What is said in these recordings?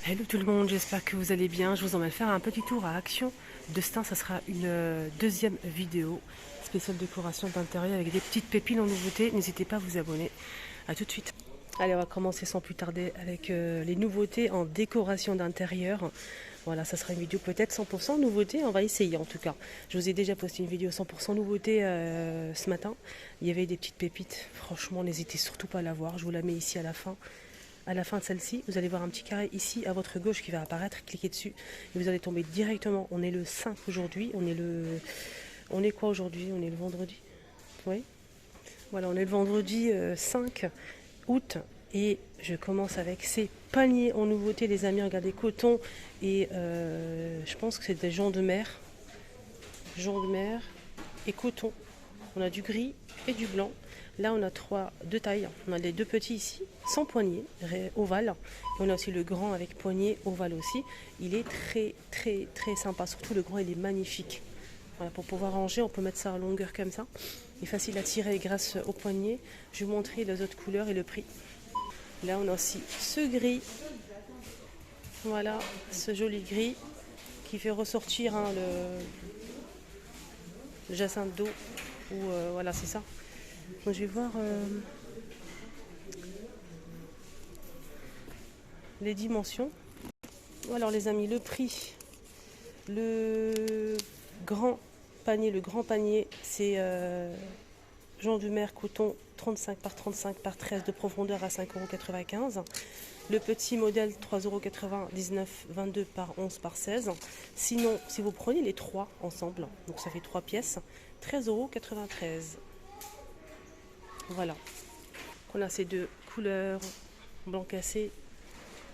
Hello tout le monde, j'espère que vous allez bien. Je vous emmène faire un petit tour à Action Destin. Ça sera une deuxième vidéo spéciale décoration d'intérieur avec des petites pépines en nouveauté. N'hésitez pas à vous abonner. A tout de suite. Allez, on va commencer sans plus tarder avec les nouveautés en décoration d'intérieur. Voilà, ça sera une vidéo peut-être 100% nouveauté. On va essayer en tout cas. Je vous ai déjà posté une vidéo 100% nouveauté ce matin. Il y avait des petites pépites. Franchement, n'hésitez surtout pas à la voir. Je vous la mets ici à la fin. À la fin de celle-ci, vous allez voir un petit carré ici à votre gauche qui va apparaître. Cliquez dessus et vous allez tomber directement. On est le 5 aujourd'hui. On est quoi aujourd'hui? On est le vendredi. Oui. Voilà, on est le vendredi 5 août et je commence avec ces paniers en nouveauté, les amis. Regardez, coton et je pense que c'est des joncs de mer. Joncs de mer et coton. On a du gris et du blanc. Là, on a deux tailles. On a les deux petits ici, sans poignée, ovale. Et on a aussi le grand avec poignée, ovale aussi. Il est très, très, très sympa. Surtout le grand, il est magnifique. Voilà, pour pouvoir ranger, on peut mettre ça en longueur comme ça. Il est facile à tirer grâce au poignet. Je vais vous montrer les autres couleurs et le prix. Là, on a aussi ce gris. Voilà, ce joli gris qui fait ressortir le jacinthe d'eau. Voilà, c'est ça. Donc, je vais voir les dimensions. Alors les amis, le prix, le grand panier, c'est jonc de mer coton 35 par 35 par 13 de profondeur à 5,95 €. Le petit modèle 3,99 €, 22 par 11 par 16. Sinon, si vous prenez les trois ensemble, donc ça fait 3 pièces, 13,93 €. Voilà. On a ces deux couleurs, blanc cassé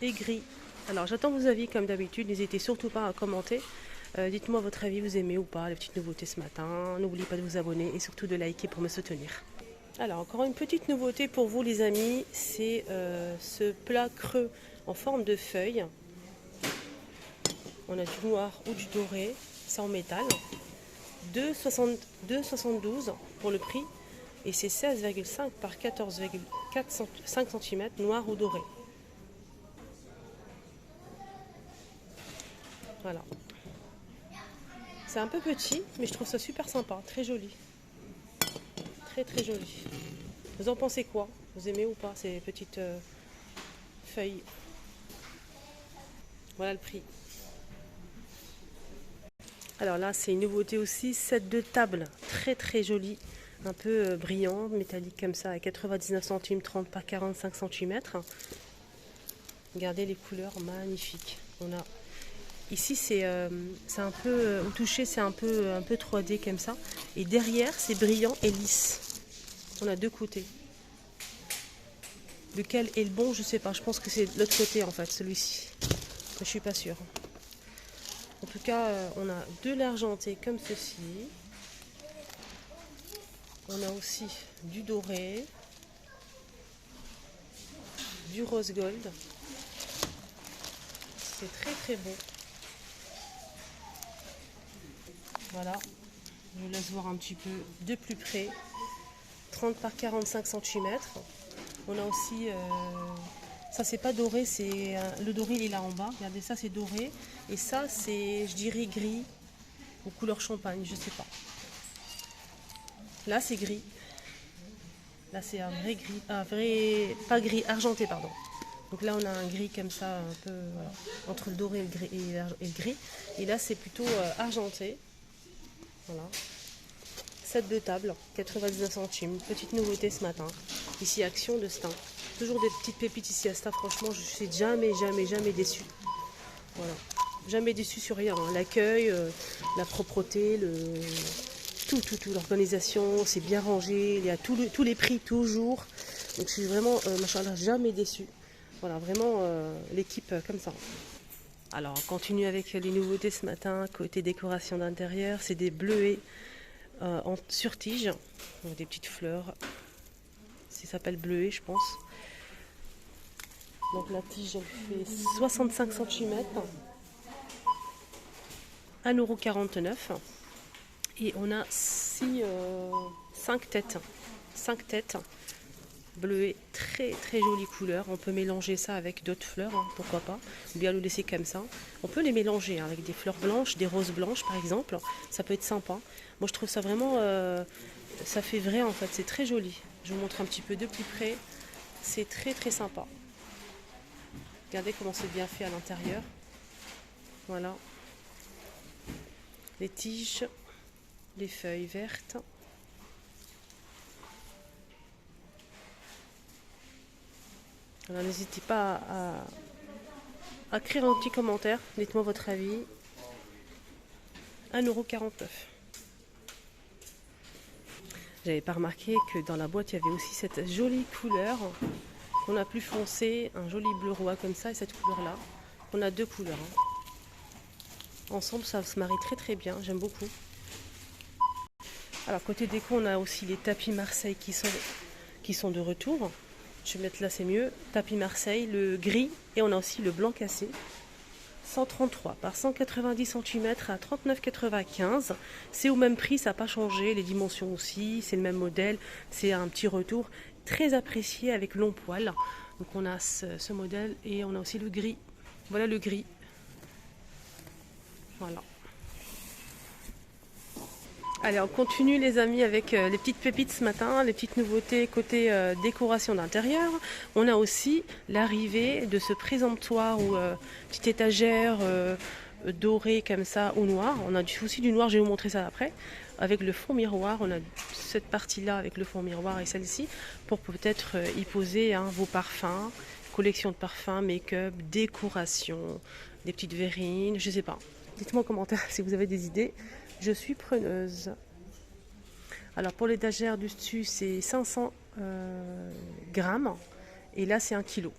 et gris. Alors j'attends vos avis comme d'habitude, n'hésitez surtout pas à commenter. Dites-moi votre avis, vous aimez ou pas les petites nouveautés ce matin. N'oubliez pas de vous abonner et surtout de liker pour me soutenir. Alors encore une petite nouveauté pour vous les amis, c'est ce plat creux en forme de feuille. On a du noir ou du doré, c'est en métal. 2,72 pour le prix et c'est 16,5 par 14,5 cm noir ou doré. Voilà. C'est un peu petit, mais je trouve ça super sympa, très joli. Très très joli. Vous en pensez quoi? Vous aimez ou pas ces petites feuilles? Voilà le prix. Alors là, c'est une nouveauté aussi, set de table, très très joli. Un peu brillant, métallique comme ça, à 99 centimes, 30 par 45 cm. Regardez les couleurs magnifiques. On a ici c'est un peu au toucher, c'est un peu 3D comme ça. Et derrière, c'est brillant et lisse. On a deux côtés. Lequel est le bon, je sais pas. Je pense que c'est l'autre côté en fait, celui-ci. Je suis pas sûre. En tout cas, on a de l'argenté comme ceci. On a aussi du doré, du rose gold. C'est très très beau. Voilà, je vous laisse voir un petit peu de plus près. 30 par 45 cm. On a aussi, ça c'est pas doré, c'est le doré il est là en bas. Regardez, ça c'est doré. Et ça c'est, je dirais, gris ou couleur champagne, je sais pas. Là c'est gris. Là c'est un vrai gris, pas gris, argenté pardon. Donc là on a un gris comme ça, un peu voilà, entre le doré et le gris. Et là c'est plutôt argenté. Voilà. Set de table, 99 centimes. Petite nouveauté ce matin. Ici Action Destin. Toujours des petites pépites ici à Sta. Franchement, je suis jamais déçue. Voilà. Jamais déçue sur rien. Hein. L'accueil, la propreté, tout. L'organisation, c'est bien rangé. Il y a tous les prix toujours. Donc je suis vraiment, machallah, jamais déçue. Voilà, vraiment l'équipe comme ça. Alors, on continue avec les nouveautés ce matin. Côté décoration d'intérieur, c'est des bleuets sur tige. Donc des petites fleurs. Ça s'appelle bleuet, je pense. Donc la tige, elle fait 65 cm. 1,49 €. Et on a 5 têtes. 5 têtes. bleuet, très très jolie couleur. On peut mélanger ça avec d'autres fleurs, hein, pourquoi pas, ou bien le laisser comme ça. On peut les mélanger hein, avec des fleurs blanches, des roses blanches par exemple, ça peut être sympa. Moi je trouve ça vraiment, ça fait vrai en fait, c'est très joli. Je vous montre un petit peu de plus près, c'est très très sympa. Regardez comment c'est bien fait à l'intérieur. Voilà. Les tiges, les feuilles vertes. Alors n'hésitez pas à écrire un petit commentaire, dites-moi votre avis. 1,49 €. J'avais pas remarqué que dans la boîte il y avait aussi cette jolie couleur qu'on a plus foncé, un joli bleu roi comme ça, et cette couleur là. On a deux couleurs. Hein. Ensemble ça se marie très très bien, j'aime beaucoup. Alors côté déco on a aussi les tapis Marseille qui sont de retour. Je vais mettre là, c'est mieux. Tapis Marseille, le gris, et on a aussi le blanc cassé. 133 par 190 cm à 39,95 €. C'est au même prix, ça n'a pas changé. Les dimensions aussi, c'est le même modèle. C'est un petit retour très apprécié avec long poil. Donc on a ce modèle et on a aussi le gris. Voilà le gris. Voilà. Allez, on continue les amis avec les petites pépites ce matin, les petites nouveautés côté décoration d'intérieur. On a aussi l'arrivée de ce présentoir ou petite étagère dorée comme ça ou noir. On a aussi du noir, je vais vous montrer ça après. Avec le fond miroir, on a cette partie-là avec le fond miroir et celle-ci pour peut-être y poser hein, vos parfums, collection de parfums, make-up, décoration, des petites verrines, je sais pas. Dites-moi en commentaire si vous avez des idées. Je suis preneuse. Alors pour l'étagère du dessus, c'est 500 grammes. Et là, c'est 1 kg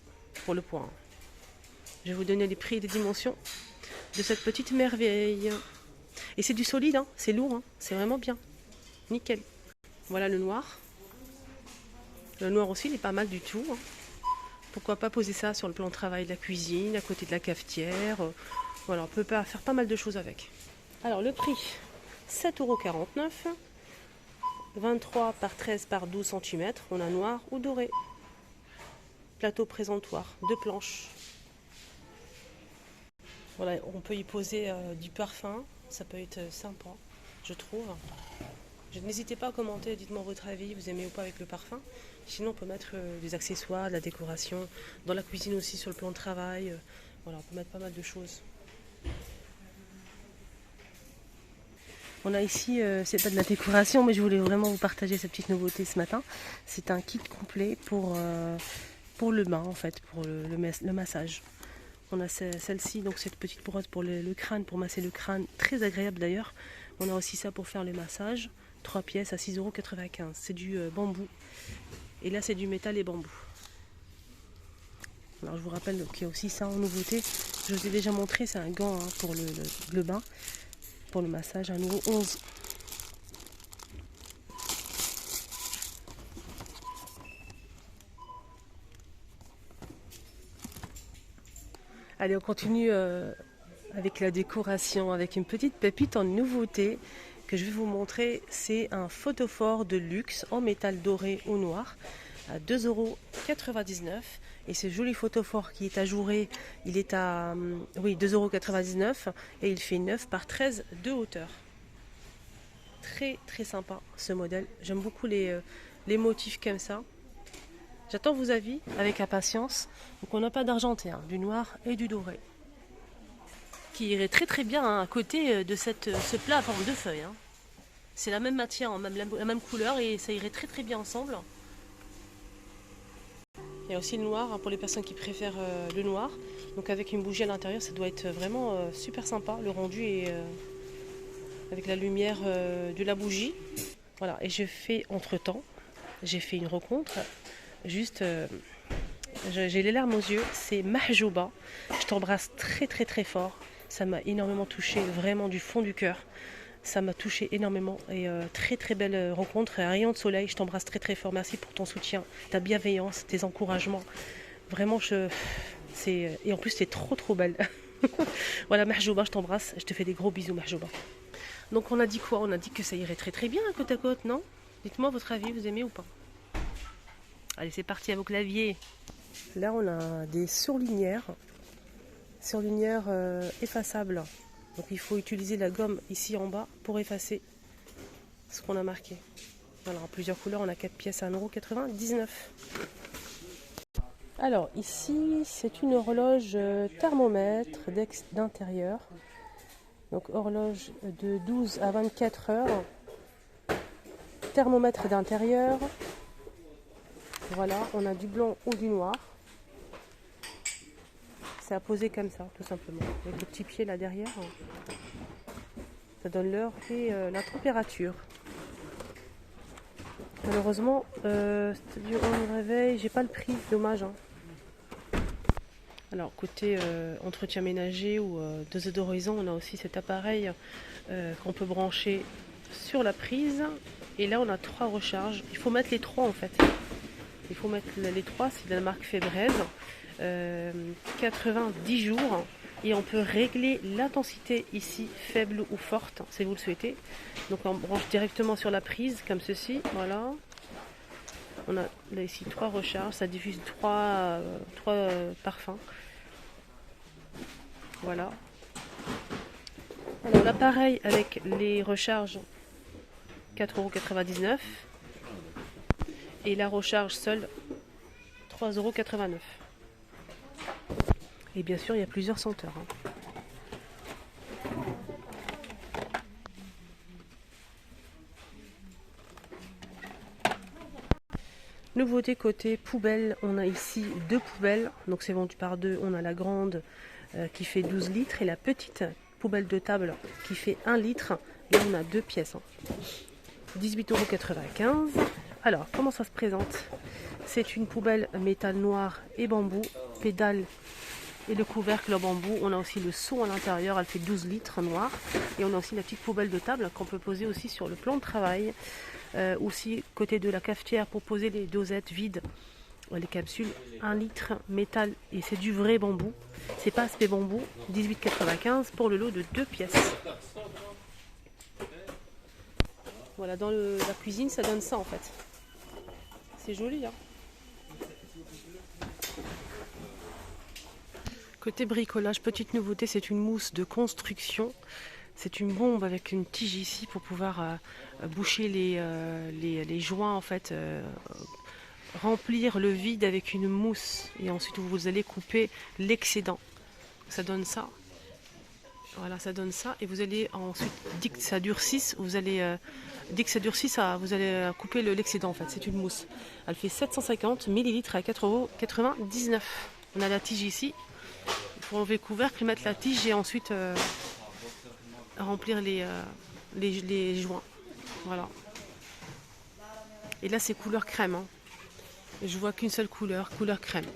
pour le poids. Je vais vous donner les prix et les dimensions de cette petite merveille. Et c'est du solide, hein, c'est lourd, hein, c'est vraiment bien. Nickel. Voilà le noir. Le noir aussi, il est pas mal du tout. Hein. Pourquoi pas poser ça sur le plan de travail de la cuisine, à côté de la cafetière. Voilà, on peut faire pas mal de choses avec. Alors le prix. 7,49 €, 23 par 13 par 12 cm, on a noir ou doré. Plateau présentoir, 2 planches. Voilà, on peut y poser du parfum, ça peut être sympa, je trouve. N'hésitez pas à commenter, dites-moi votre avis, vous aimez ou pas avec le parfum. Sinon on peut mettre des accessoires, de la décoration, dans la cuisine aussi sur le plan de travail. Voilà, on peut mettre pas mal de choses. On a ici, c'est pas de la décoration, mais je voulais vraiment vous partager cette petite nouveauté ce matin. C'est un kit complet pour le bain, en fait, pour le massage. On a celle-ci, donc cette petite brosse pour le crâne, pour masser le crâne, très agréable d'ailleurs. On a aussi ça pour faire le massage, 3 pièces à 6,95 €. C'est du bambou. Et là, c'est du métal et bambou. Alors, je vous rappelle qu'il y a aussi ça en nouveauté. Je vous ai déjà montré, c'est un gant hein, pour le bain. Pour le massage à nouveau 11. Allez, on continue avec la décoration, avec une petite pépite en nouveauté que je vais vous montrer. C'est un photophore de luxe en métal doré ou noir à 2,99 €. Et ce joli photophore qui est ajouré, il est à 2,99 € et il fait 9 par 13 de hauteur. Très très sympa ce modèle. J'aime beaucoup les motifs comme ça. J'attends vos avis avec impatience. Donc on n'a pas d'argenté, hein, du noir et du doré. Qui irait très très bien hein, à côté de ce plat à forme de feuille. Hein. C'est la même matière, la même couleur et ça irait très très bien ensemble. Il y a aussi le noir hein, pour les personnes qui préfèrent le noir. Donc avec une bougie à l'intérieur, ça doit être vraiment super sympa. Le rendu est avec la lumière de la bougie. Voilà, et je fais entre-temps, j'ai fait une rencontre. Juste, j'ai les larmes aux yeux. C'est Mahjouba. Je t'embrasse très très très fort. Ça m'a énormément touché, vraiment du fond du cœur. Ça m'a touché énormément et très très belle rencontre. Un rayon de soleil, je t'embrasse très très fort. Merci pour ton soutien, ta bienveillance, tes encouragements. Vraiment, et en plus, t'es trop trop belle. Voilà, Mahjouba, je t'embrasse. Je te fais des gros bisous, Mahjouba. Donc, on a dit quoi? On a dit que ça irait très très bien côte à côte, non? Dites-moi votre avis, vous aimez ou pas? Allez, c'est parti à vos claviers. Là, on a des surligneurs effaçables. Donc il faut utiliser la gomme ici en bas pour effacer ce qu'on a marqué. Voilà, en plusieurs couleurs, on a 4 pièces à 1,99 €. Alors ici, c'est une horloge thermomètre d'intérieur. Donc horloge de 12 à 24 heures. Thermomètre d'intérieur. Voilà, on a du blanc ou du noir. C'est à poser comme ça, tout simplement. Avec le petit pied là derrière. Ça donne l'heure et la température. Malheureusement, c'est-à-dire on me réveille, j'ai pas le prix, dommage. Hein. Alors côté entretien ménager ou désodorisant, on a aussi cet appareil qu'on peut brancher sur la prise. Et là on a 3 recharges. Il faut mettre les 3 en fait. Il faut mettre les 3, c'est de la marque Febreze. 90 jours. Et on peut régler l'intensité ici, faible ou forte, si vous le souhaitez. Donc on branche directement sur la prise, comme ceci, voilà. On a là ici 3 recharges, ça diffuse 3 parfums. Voilà. Alors l'appareil avec les recharges, 4,99 €. Et la recharge seule, 3,89 €. Et bien sûr, il y a plusieurs senteurs. Hein. Nouveauté côté poubelle, on a ici 2 poubelles. Donc c'est vendu par 2. On a la grande qui fait 12 litres et la petite poubelle de table qui fait 1 litre. Là, on a 2 pièces. Hein. 18,95 €. Alors, comment ça se présente? C'est une poubelle métal noir et bambou, pédale et le couvercle en bambou. On a aussi le seau à l'intérieur, elle fait 12 litres noir. Et on a aussi la petite poubelle de table qu'on peut poser aussi sur le plan de travail. Aussi côté de la cafetière pour poser les dosettes vides, les capsules, 1 litre métal et c'est du vrai bambou. C'est pas aspect bambou, 18,95 € pour le lot de 2 pièces. Voilà, dans la cuisine, ça donne ça en fait. C'est joli, hein. Côté bricolage, petite nouveauté, c'est une mousse de construction. C'est une bombe avec une tige ici pour pouvoir boucher les joints en fait, remplir le vide avec une mousse et ensuite vous allez couper l'excédent. Ça donne ça. Voilà, ça donne ça et vous allez ensuite, dès que ça durcisse, vous allez couper l'excédent en fait. C'est une mousse. Elle fait 750 ml à 4,99 €. On a la tige ici. Il faut enlever le couvercle, mettre la tige et ensuite remplir les joints. Voilà. Et là c'est couleur crème. Hein. Je vois qu'une seule couleur crème.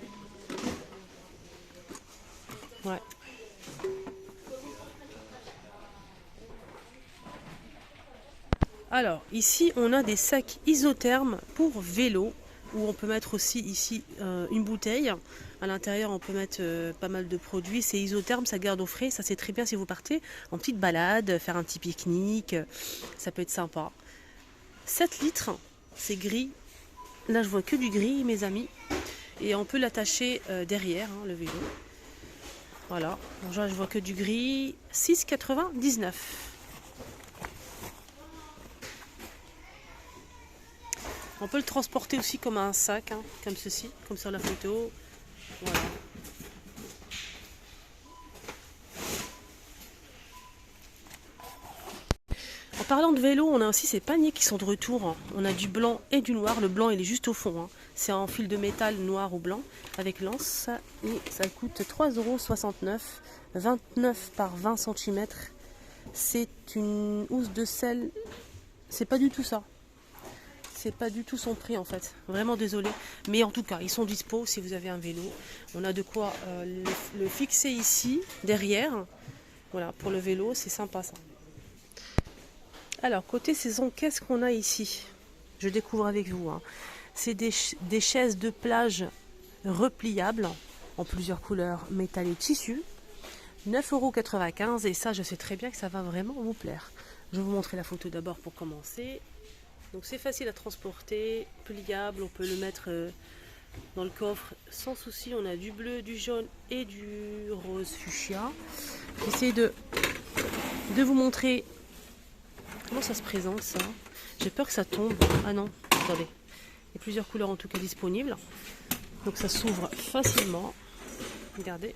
Ouais. Alors ici on a des sacs isothermes pour vélo où on peut mettre aussi ici une bouteille. À l'intérieur on peut mettre pas mal de produits. C'est isotherme, ça garde au frais. Ça c'est très bien si vous partez en petite balade, faire un petit pique-nique. Ça peut être sympa. 7 litres, c'est gris. Là je vois que du gris mes amis. Et on peut l'attacher derrière le vélo. Voilà, donc là je vois que du gris. 6,99 €. On peut le transporter aussi comme un sac, hein, comme ceci, comme sur la photo. Voilà. En parlant de vélo, on a aussi ces paniers qui sont de retour. On a du blanc et du noir. Le blanc, il est juste au fond. Hein. C'est en fil de métal noir ou blanc avec lance. Et ça coûte 3,69 €. 29 par 20 cm. C'est une housse de sel. C'est pas du tout ça. C'est pas du tout son prix en fait, vraiment désolé, mais en tout cas ils sont dispo si vous avez un vélo. On a de quoi le fixer ici derrière, voilà, pour le vélo, c'est sympa ça. Alors côté saison, qu'est-ce qu'on a ici? Je découvre avec vous, hein. C'est des chaises de plage repliables en plusieurs couleurs, métal et tissu, 9,95 € et ça je sais très bien que ça va vraiment vous plaire. Je vais vous montrer la photo d'abord pour commencer. Donc c'est facile à transporter, pliable, on peut le mettre dans le coffre sans souci. On a du bleu, du jaune et du rose fuchsia. J'essaie de vous montrer comment ça se présente ça. J'ai peur que ça tombe. Ah non, attendez. Il y a plusieurs couleurs en tout cas disponibles. Donc ça s'ouvre facilement. Regardez.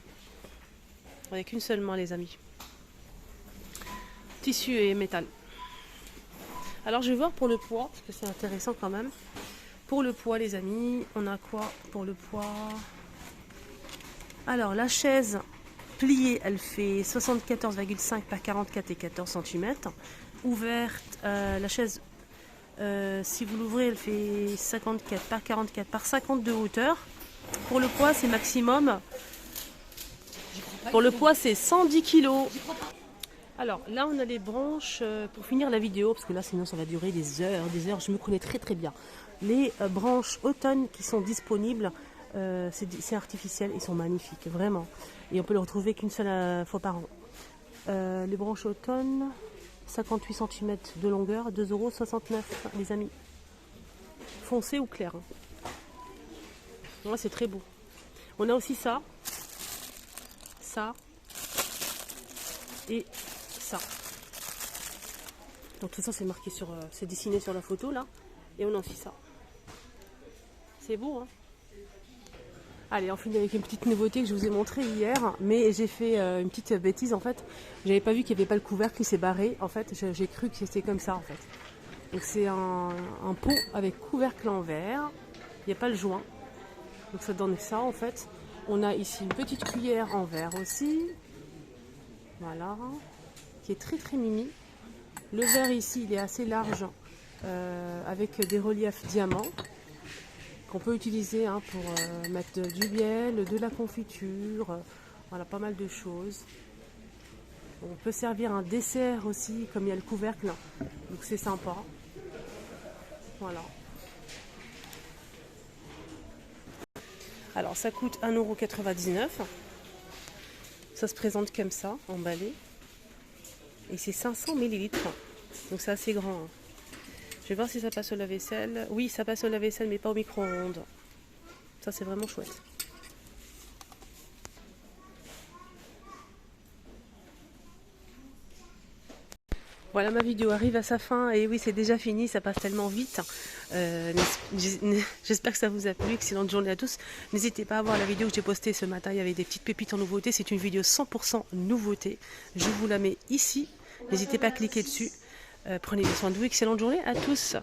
Avec une seule main les amis. Tissu et métal. Alors je vais voir pour le poids, parce que c'est intéressant quand même. Pour le poids les amis, on a quoi pour le poids? Alors la chaise pliée, elle fait 74,5 par 44 et 14 cm. Ouverte, la chaise, si vous l'ouvrez, elle fait 54 par 44 par 50 de hauteur. Pour le poids, c'est maximum. Pour le poids, c'est 110 kg. Alors là, on a les branches pour finir la vidéo, parce que là, sinon, ça va durer des heures, des heures. Je me connais très très bien. Les branches automne qui sont disponibles, c'est artificiel, ils sont magnifiques, vraiment. Et on peut les retrouver qu'une seule fois par an. Les branches automne, 58 cm de longueur, 2,69 € les amis. Foncé ou clair. Ouais, c'est très beau. On a aussi ça, et ça. Donc tout ça c'est marqué sur, c'est dessiné sur la photo là. Et on a aussi ça. C'est beau hein. Allez, on finit avec une petite nouveauté que je vous ai montré hier, mais j'ai fait une petite bêtise en fait. J'avais pas vu qu'il n'y avait pas le couvercle qui s'est barré. En fait, j'ai cru que c'était comme ça en fait. Donc c'est un pot avec couvercle en verre. Il n'y a pas le joint. Donc ça donne ça en fait. On a ici une petite cuillère en verre aussi. Voilà. Qui est très très mimi. Le verre ici, il est assez large avec des reliefs diamants qu'on peut utiliser hein, pour mettre du miel, de la confiture, voilà, pas mal de choses. On peut servir un dessert aussi, comme il y a le couvercle, donc c'est sympa. Voilà. Alors ça coûte 1,99 €. Ça se présente comme ça, emballé. Et c'est 500 ml. Donc c'est assez grand. Hein. Je vais voir si ça passe au lave-vaisselle. Oui, ça passe au lave-vaisselle, mais pas au micro-ondes. Ça, c'est vraiment chouette. Voilà, ma vidéo arrive à sa fin. Et oui, c'est déjà fini. Ça passe tellement vite. J'espère que ça vous a plu. Excellente journée à tous. N'hésitez pas à voir la vidéo que j'ai postée ce matin. Il y avait des petites pépites en nouveauté. C'est une vidéo 100% nouveauté. Je vous la mets ici. N'hésitez pas à cliquer dessus. Prenez soin de vous. Excellente journée à tous.